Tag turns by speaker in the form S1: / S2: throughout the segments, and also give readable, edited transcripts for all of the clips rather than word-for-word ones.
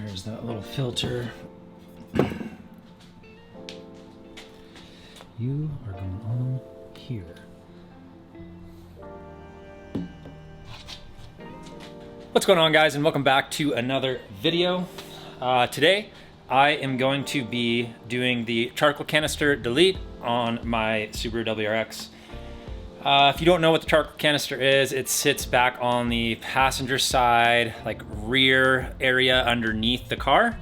S1: Where's that little filter? You are going on here. What's going on, guys, and welcome back to another video. Today I am going to be doing the charcoal canister delete on my Subaru WRX. If you don't know what the charcoal canister is, it sits back on the passenger side, like rear area underneath the car.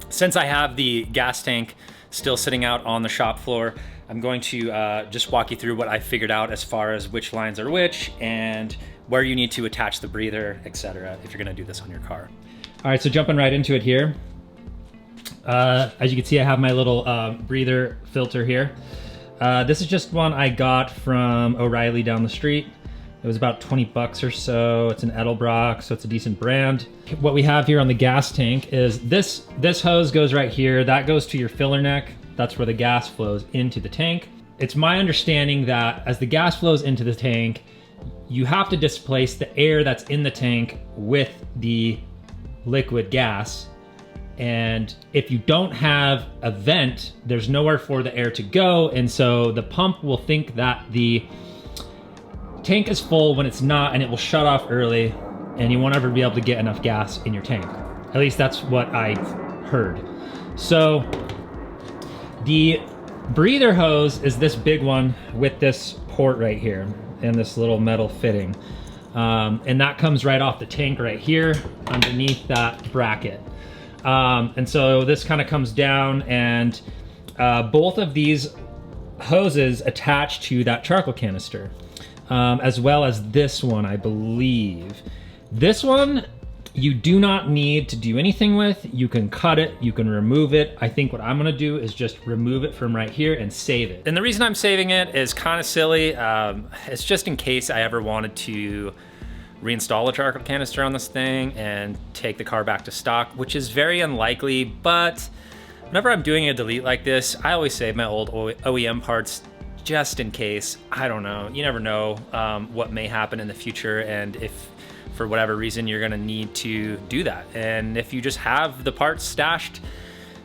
S1: Since I have the gas tank still sitting out on the shop floor, I'm going to just walk you through what I figured out as far as which lines are which and where you need to attach the breather, etc. if you're gonna do this on your car. All right, so jumping right into it here. As you can see, I have my little breather filter here. This is just one I got from O'Reilly down the street. It was about 20 bucks or so. It's an Edelbrock, so it's a decent brand. What we have here on the gas tank is this hose goes right here. That goes to your filler neck. That's where the gas flows into the tank. It's my understanding that as the gas flows into the tank, you have to displace the air that's in the tank with the liquid gas. And if you don't have a vent, there's nowhere for the air to go. And so the pump will think that the tank is full when it's not, and it will shut off early, and you won't ever be able to get enough gas in your tank. At least that's what I heard. So the breather hose is this big one with this port right here and this little metal fitting. And that comes right off the tank right here underneath that bracket. And so this kind of comes down, and both of these hoses attach to that charcoal canister, as well as this one, I believe. This one you do not need to do anything with. You can cut it, you can remove it. I think what I'm gonna do is just remove it from right here and save it. And the reason I'm saving it is kind of silly. It's just in case I ever wanted to reinstall a charcoal canister on this thing and take the car back to stock, which is very unlikely, but whenever I'm doing a delete like this, I always save my old OEM parts just in case. I don't know, you never know what may happen in the future, and if for whatever reason you're gonna need to do that. And if you just have the parts stashed,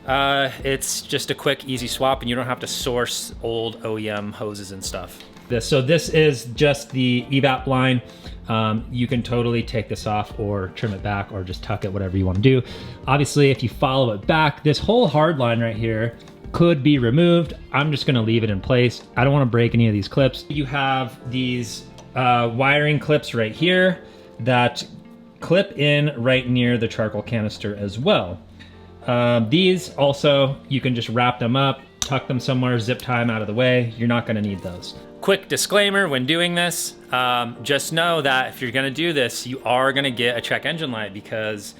S1: it's just a quick, easy swap, and you don't have to source old OEM hoses and stuff. So this is just the evap line. You can totally take this off or trim it back or just tuck it, whatever you want to do. Obviously, if you follow it back, this whole hard line right here could be removed. I'm just gonna leave it in place. I don't want to break any of these clips. You have these wiring clips right here that clip in right near the charcoal canister as well. These also, you can just wrap them up, tuck them somewhere, zip tie them out of the way. You're not gonna need those. Quick disclaimer when doing this, just know that if you're gonna do this, you are gonna get a check engine light, because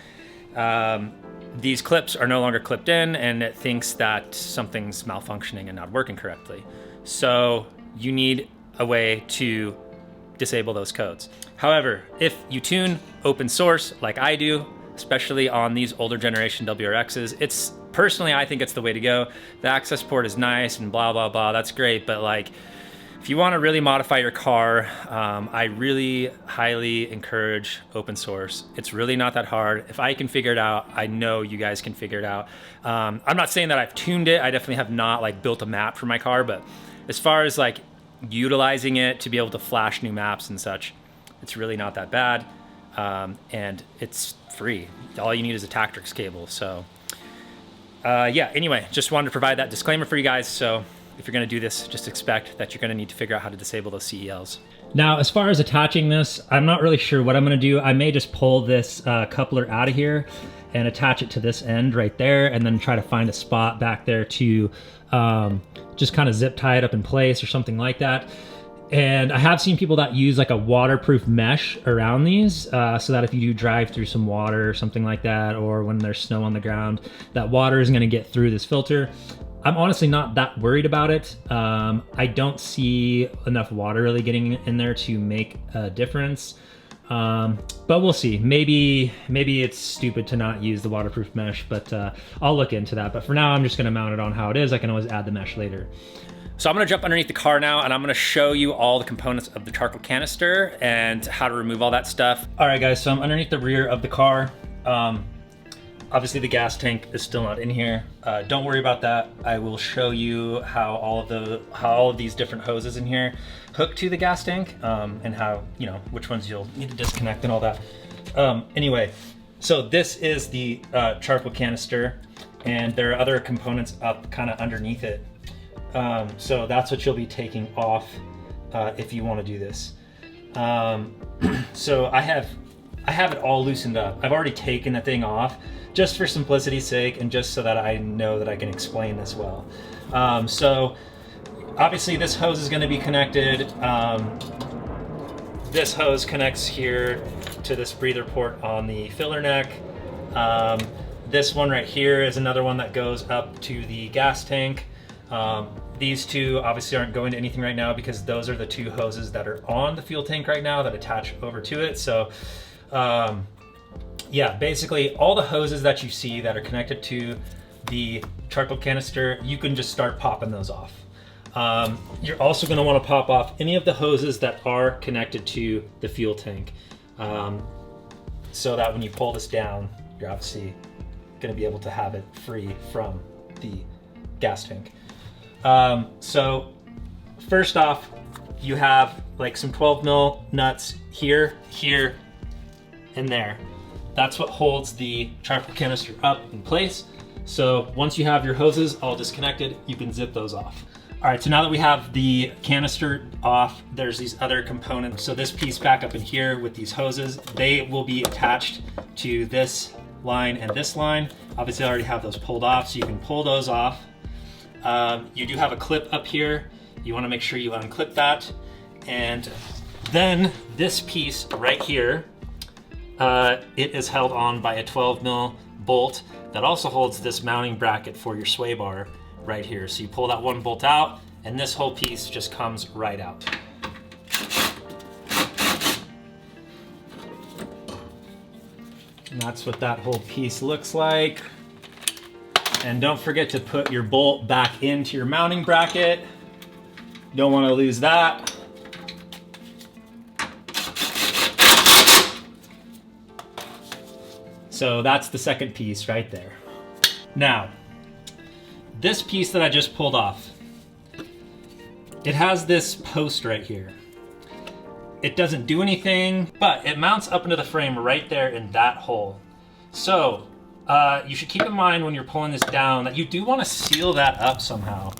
S1: these clips are no longer clipped in and it thinks that something's malfunctioning and not working correctly. So you need a way to disable those codes. However, if you tune open source like I do, especially on these older generation WRXs, it's personally, I think it's the way to go. The access port is nice and blah, blah, blah, that's great, but like, if you want to really modify your car, I really highly encourage open source. It's really not that hard. If I can figure it out, I know you guys can figure it out. I'm not saying that I've tuned it. I definitely have not like built a map for my car, but as far as like utilizing it to be able to flash new maps and such, it's really not that bad. And it's free. All you need is a Tactrix cable. So yeah, anyway, just wanted to provide that disclaimer for you guys. So if you're gonna do this, just expect that you're gonna need to figure out how to disable those CELs. Now, as far as attaching this, I'm not really sure what I'm gonna do. I may just pull this coupler out of here and attach it to this end right there, and then try to find a spot back there to just kind of zip tie it up in place or something like that. And I have seen people that use like a waterproof mesh around these, so that if you do drive through some water or something like that, or when there's snow on the ground, that water is gonna get through this filter. I'm honestly not that worried about it. I don't see enough water really getting in there to make a difference. But we'll see. Maybe it's stupid to not use the waterproof mesh, but I'll look into that. But for now, I'm just gonna mount it on how it is. I can always add the mesh later. So I'm gonna jump underneath the car now, and I'm gonna show you all the components of the charcoal canister and how to remove all that stuff. All right, guys, so I'm underneath the rear of the car. Obviously the gas tank is still not in here. Don't worry about that. I will show you how all of these different hoses in here hook to the gas tank, and how, you know, which ones you'll need to disconnect and all that. Anyway, so this is the charcoal canister, and there are other components up kind of underneath it. So that's what you'll be taking off if you want to do this. So I have it all loosened up. I've already taken the thing off just for simplicity's sake and just so that I know that I can explain this well. So obviously this hose is going to be connected. This hose connects here to this breather port on the filler neck. This one right here is another one that goes up to the gas tank. These two obviously aren't going to anything right now because those are the two hoses that are on the fuel tank right now that attach over to it. So yeah, basically all the hoses that you see that are connected to the charcoal canister, you can just start popping those off. You're also going to want to pop off any of the hoses that are connected to the fuel tank, so that when you pull this down, you're obviously going to be able to have it free from the gas tank. So first off, you have like some 12 mil nuts here, here, and there. That's what holds the charcoal canister up in place. So once you have your hoses all disconnected, you can zip those off. All right, so now that we have the canister off, there's these other components. So this piece back up in here with these hoses, they will be attached to this line and this line. Obviously I already have those pulled off, so you can pull those off. You do have a clip up here. You want to make sure you unclip that. And then this piece right here, it is held on by a 12 mil bolt that also holds this mounting bracket for your sway bar right here. So you pull that one bolt out and this whole piece just comes right out. And that's what that whole piece looks like. And don't forget to put your bolt back into your mounting bracket. Don't want to lose that. So that's the second piece right there. Now, this piece that I just pulled off, it has this post right here. It doesn't do anything, but it mounts up into the frame right there in that hole. So you should keep in mind when you're pulling this down that you do want to seal that up somehow.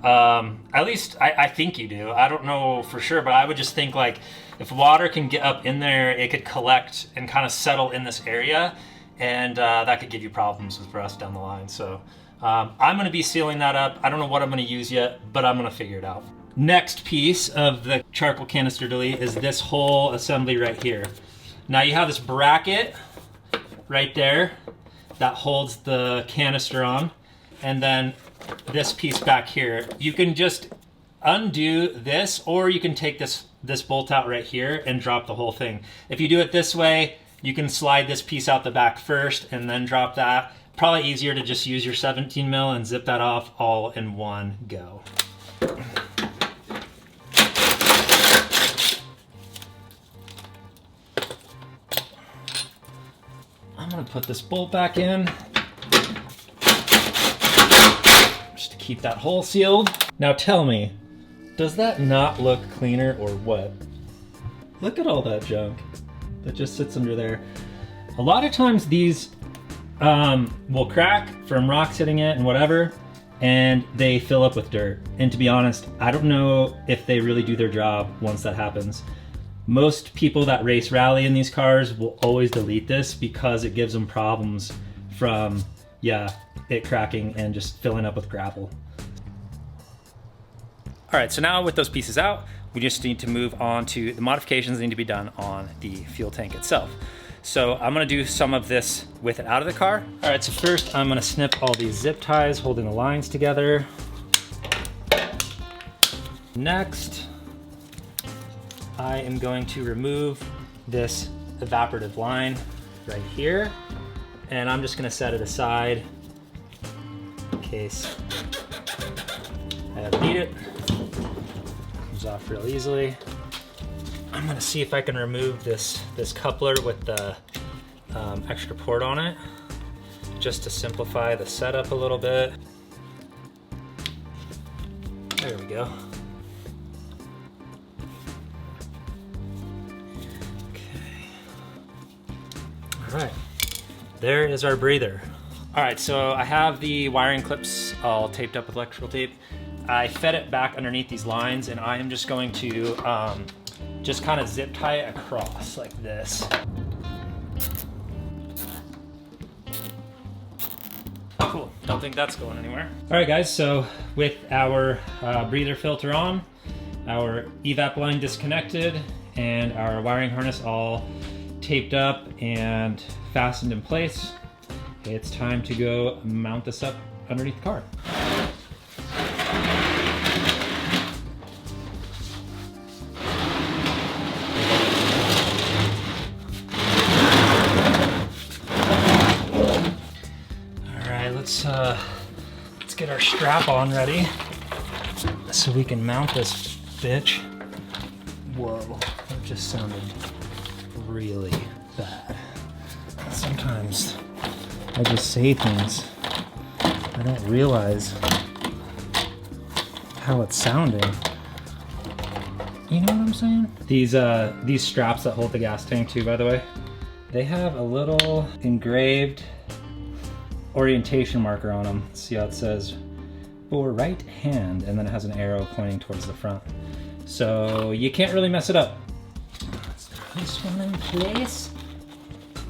S1: At least I think you do. I don't know for sure, but I would just think like if water can get up in there, it could collect and kind of settle in this area, and that could give you problems with rust down the line. So I'm going to be sealing that up. I don't know what I'm going to use yet, but I'm going to figure it out. Next piece of the charcoal canister delete is this whole assembly right here. Now you have this bracket right there that holds the canister on, and then this piece back here. You can just undo this, or you can take this bolt out right here and drop the whole thing. If you do it this way, you can slide this piece out the back first and then drop that. Probably easier to just use your 17 mil and zip that off all in one go. I'm gonna put this bolt back in just to keep that hole sealed. Now tell me, does that not look cleaner or what? Look at all that junk that just sits under there. A lot of times these will crack from rocks hitting it and whatever, and they fill up with dirt. And to be honest, I don't know if they really do their job once that happens. Most people that race rally in these cars will always delete this because it gives them problems from, yeah, it cracking and just filling up with gravel. All right, so now with those pieces out, we just need to move on to the modifications that need to be done on the fuel tank itself. So I'm gonna do some of this with it out of the car. All right, so first I'm gonna snip all these zip ties holding the lines together. Next, I am going to remove this evaporative line right here, and I'm just gonna set it aside in case I ever need it. Comes off real easily. I'm gonna see if I can remove this coupler with the extra port on it. just to simplify the setup a little bit. There we go. Okay. All right, there is our breather. All right, so I have the wiring clips all taped up with electrical tape. I fed it back underneath these lines, and I am just going to just kind of zip tie it across like this. Cool, don't think that's going anywhere. All right guys, so with our breather filter on, our evap line disconnected, and our wiring harness all taped up and fastened in place, it's time to go mount this up underneath the car. Let's get our strap on ready so we can mount this bitch. Whoa, that just sounded really bad. Sometimes I just say things, I don't realize how it's sounding. You know what I'm saying? These straps that hold the gas tank too, by the way, they have a little engraved orientation marker on them. See how it says for right hand, and then it has an arrow pointing towards the front. So you can't really mess it up. Let's throw this one in place.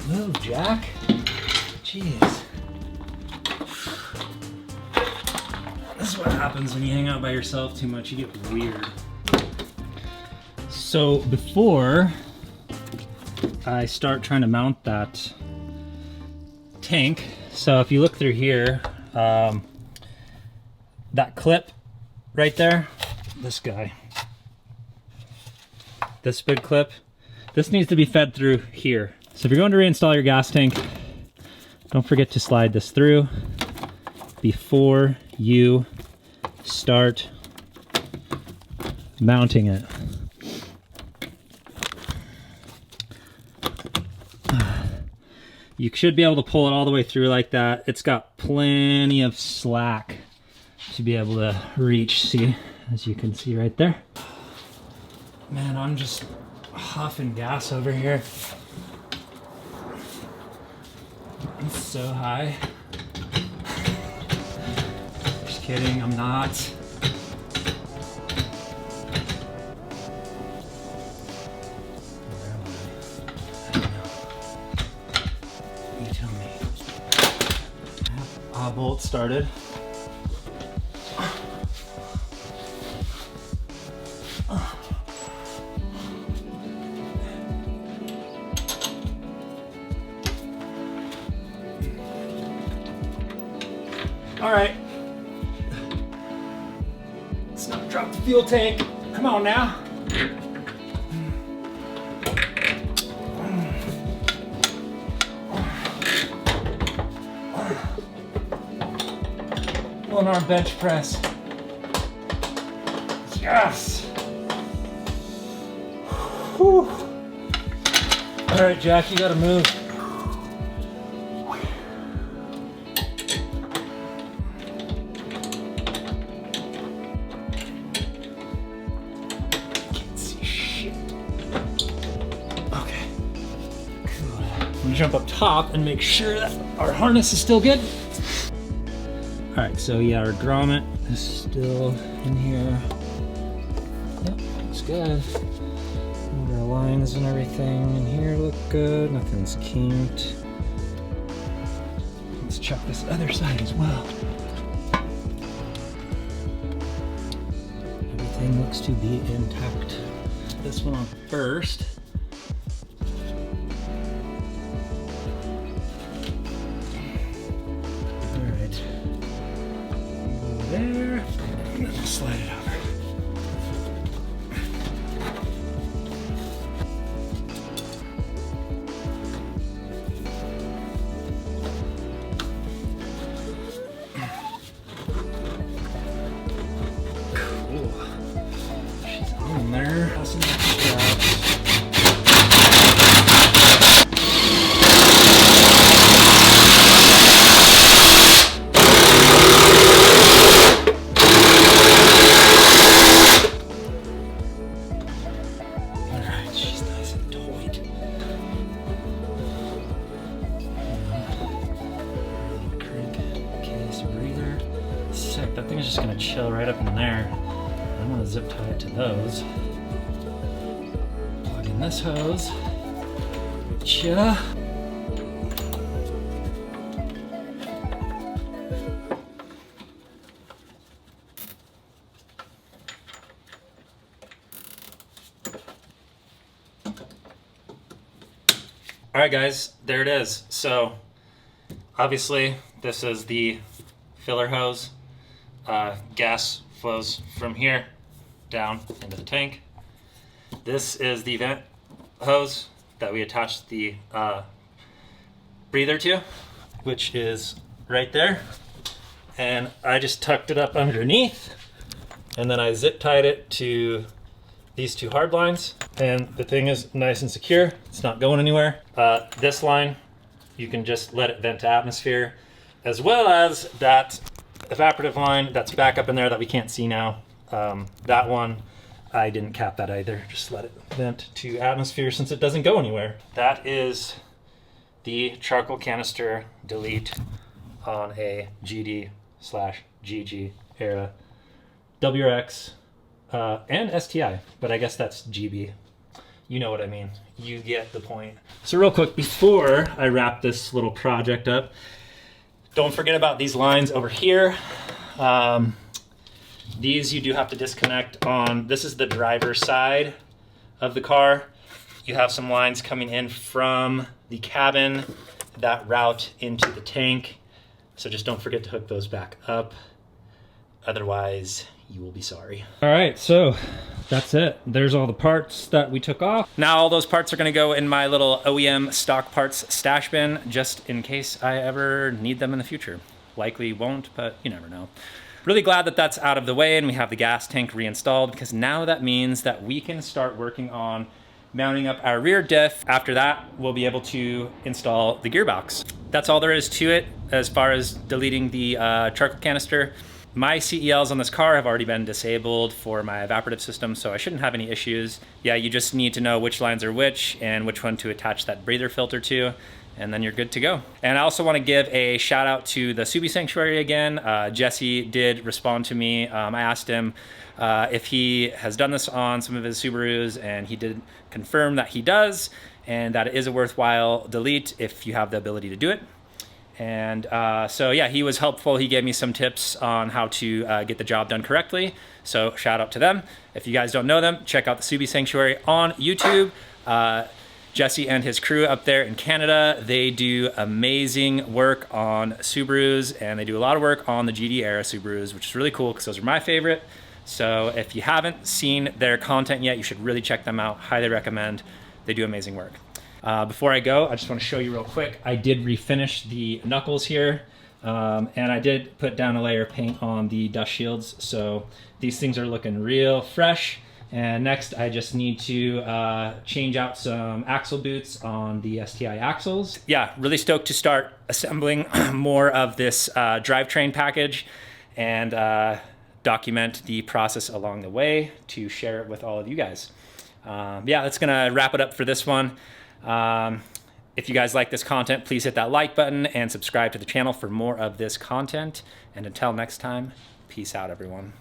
S1: Move, Jack. Jeez. This is what happens when you hang out by yourself too much. You get weird. So before I start trying to mount that tank, so if you look through here, that clip right there, this guy, this big clip, this needs to be fed through here. So if you're going to reinstall your gas tank, don't forget to slide this through before you start mounting it. You should be able to pull it all the way through like that. It's got plenty of slack to be able to reach, see, as you can see right there. Man, I'm just huffing gas over here. It's so high. Just kidding, I'm not. Bolt started. All right. Let's not drop the fuel tank. Come on now. On our bench press. Yes! Whew. All right, Jack, you gotta move. Can't see shit. Okay, cool. I'm gonna jump up top and make sure that our harness is still good. All right, so yeah, our grommet is still in here. Yep, looks good. And our lines and everything in here look good. Nothing's kinked. Let's check this other side as well. Everything looks to be intact. This one on first. There, and then slide it over. Cool. She's on there. Awesome. that thing's just gonna chill right up in there. I'm gonna zip tie it to those. Plug in this hose. Cha. All right, guys, there it is. So obviously this is the filler hose. Gas flows from here down into the tank. This is the vent hose that we attached the breather to, which is right there. And I just tucked it up underneath, and then I zip tied it to these two hard lines, and the thing is nice and secure. It's not going anywhere. This line, you can just let it vent to atmosphere, as well as that evaporative line that's back up in there that we can't see now. That one, I didn't cap that either. Just let it vent to atmosphere since it doesn't go anywhere. That is the charcoal canister delete on a GD/GG era WRX. And STI, but I guess that's GB. You know what I mean. You get the point. So real quick, before I wrap this little project up, don't forget about these lines over here. These you do have to disconnect on. This is the driver's side of the car. You have some lines coming in from the cabin that route into the tank. So just don't forget to hook those back up. Otherwise, you will be sorry. All right, so that's it. There's all the parts that we took off. Now all those parts are gonna go in my little OEM stock parts stash bin, just in case I ever need them in the future. Likely won't, but you never know. Really glad that that's out of the way and we have the gas tank reinstalled, because now that means that we can start working on mounting up our rear diff. After that, we'll be able to install the gearbox. That's all there is to it as far as deleting the charcoal canister. My CELs on this car have already been disabled for my evaporative system, so I shouldn't have any issues. Yeah, you just need to know which lines are which and which one to attach that breather filter to, and then you're good to go. And I also want to give a shout out to the Subi Sanctuary again. Jesse did respond to me. I asked him if he has done this on some of his Subarus, and he did confirm that he does, and that it is a worthwhile delete if you have the ability to do it. And so yeah, he was helpful. He gave me some tips on how to get the job done correctly. So shout out to them. If you guys don't know them, check out the Subi Sanctuary on YouTube. Jesse and his crew up there in Canada, they do amazing work on Subarus, and they do a lot of work on the GD era Subarus, which is really cool because those are my favorite. So if you haven't seen their content yet, you should really check them out. Highly recommend. They do amazing work. Before I go, I just want to show you real quick. I did refinish the knuckles here, and I did put down a layer of paint on the dust shields. So these things are looking real fresh. And next, I just need to change out some axle boots on the STI axles. Yeah, really stoked to start assembling more of this drivetrain package and document the process along the way to share it with all of you guys. Yeah, that's gonna wrap it up for this one. If you guys like this content, please hit that like button and subscribe to the channel for more of this content. And until next time, peace out, everyone.